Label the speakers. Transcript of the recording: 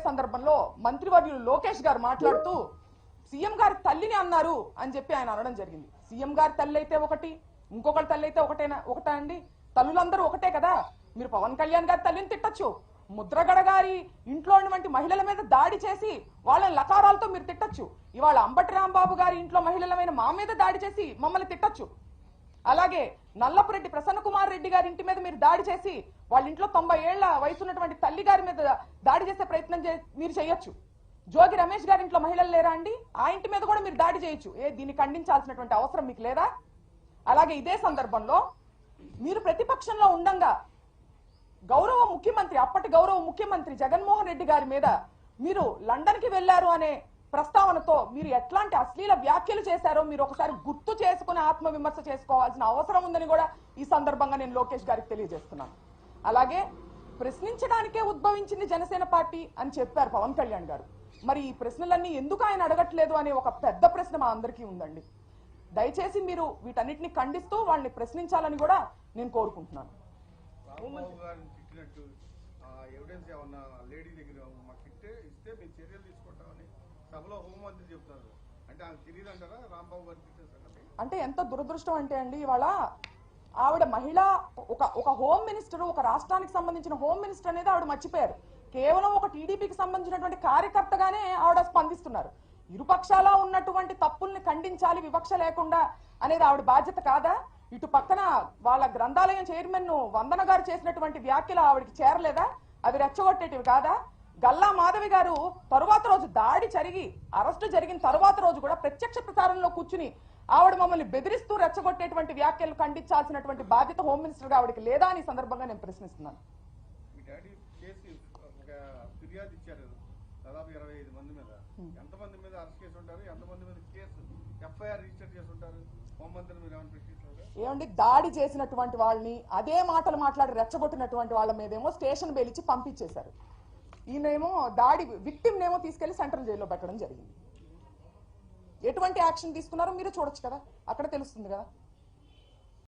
Speaker 1: సందర్భంలో మంత్రివర్యులు లోకేష్ గారు మాట్లాడుతూ సీఎం గారి తల్లిని అన్నారు అని చెప్పి ఆయన అనడం జరిగింది. సీఎం గారి తల్లి అయితే ఒకటి, ఇంకొకరి తల్లి అయితే ఒకటా అండి? తల్లులందరూ ఒకటే కదా. మీరు పవన్ కళ్యాణ్ గారి తల్లిని తిట్టచ్చు, ముద్రగడ గారి ఇంట్లో ఉన్నటువంటి మహిళల మీద దాడి చేసి వాళ్ళని లకారాలతో మీరు తిట్టచ్చు. ఇవాళ అంబటి రాంబాబు గారి ఇంట్లో మహిళలమైన మా మీద దాడి చేసి మమ్మల్ని తిట్టచ్చు. అలాగే నల్లపురెడ్డి ప్రసన్న కుమార్ రెడ్డి గారి ఇంటి మీద మీరు దాడి చేసి వాళ్ళ ఇంట్లో 90 ఏళ్ల వయసు ఉన్నటువంటి తల్లి గారి మీద దాడి చేసే ప్రయత్నం మీరు చేయొచ్చు. జోగి రమేష్ గారి ఇంట్లో మహిళలు లేరా అండి? ఆ ఇంటి మీద కూడా మీరు దాడి చేయొచ్చు. దీన్ని ఖండించాల్సినటువంటి అవసరం మీకు లేదా? అలాగే ఇదే సందర్భంలో మీరు ప్రతిపక్షంలో ఉండంగా అప్పటి గౌరవ ముఖ్యమంత్రి జగన్మోహన్ రెడ్డి గారి మీద మీరు లండన్ కి వెళ్లారు అనే ప్రస్తావనతో మీరు ఎట్లాంటి అశ్లీల వ్యాఖ్యలు చేశారో మీరు ఒకసారి గుర్తు చేసుకుని ఆత్మవిమర్శ చేసుకోవాల్సిన అవసరం ఉందని కూడా ఈ సందర్భంగా నేను లోకేష్ గారికి తెలియజేస్తున్నాను. అలాగే ప్రశ్నించడానికే ఉద్భవించింది జనసేన పార్టీ అని చెప్పారు పవన్ కళ్యాణ్ గారు. మరి ఈ ప్రశ్నలన్నీ ఎందుకు ఆయన అడగట్లేదు అనే ఒక పెద్ద ప్రశ్న మా అందరికీ ఉందండి. దయచేసి మీరు వీటన్నిటిని ఖండిస్తూ వాళ్ళని ప్రశ్నించాలని కూడా నేను కోరుకుంటున్నాను. అంటే ఎంత దురదృష్టం అంటే అండి, ఇవాళ ఆవిడ మహిళ ఒక హోమ్ మినిస్టర్, ఒక రాష్ట్రానికి సంబంధించిన హోమ్ మినిస్టర్ అనేది ఆవిడ మర్చిపోయారు. కేవలం ఒక టీడీపీకి సంబంధించినటువంటి కార్యకర్తగానే ఆవిడ స్పందిస్తున్నారు. ఇరుపక్షాల ఉన్నటువంటి తప్పుల్ని ఖండించాలి వివక్ష లేకుండా అనేది ఆవిడ బాధ్యత కాదా? ఇటు పక్కన వాళ్ళ గ్రంథాలయం చైర్మన్ వందన గారు చేసినటువంటి వ్యాఖ్యలు ఆవిడకి చేరలేదా? అవి రెచ్చగొట్టేటివి కాదా? గల్లా మాధవి గారు తరువాత రోజు దాడి జరిగి అరెస్టు జరిగిన తరువాత రోజు కూడా ప్రత్యక్ష ప్రసారంలో కూర్చుని ఆవిడ మమ్మల్ని బెదిరిస్తూ రెచ్చగొట్టేటువంటి వ్యాఖ్యలు ఖండించాల్సినటువంటి బాధ్యత హోమ్ మినిస్టర్ గా ఆవిడకి లేదా అని సందర్భంగా నేను ప్రశ్నిస్తున్నాను.
Speaker 2: దాదాపు 25 మంది మీద ఎంతమంది మీద అరెస్ట్ చేసి ఉంటారు, ఎంతమంది మీద కేసు ఎఫ్ఐఆర్ రిజిస్టర్ చేసి ఉంటారు? హోంమంత్రి మీరు ఏమైనా ప్రశ్నించారు?
Speaker 1: ఏమండి, దాడి చేసినటువంటి వాళ్ళని అదే మాటలు మాట్లాడి రెచ్చగొట్టినటువంటి వాళ్ళ మీదేమో స్టేషన్ బెయిల్ ఇచ్చి పంపించేశారు. ఈయనేమో దాడి విక్టిమ్ నేమో తీసుకెళ్లి సెంట్రల్ జైల్లో పెట్టడం జరిగింది. ఎటువంటి యాక్షన్ తీసుకున్నారో మీరు చూడొచ్చు కదా, అక్కడ తెలుస్తుంది కదా.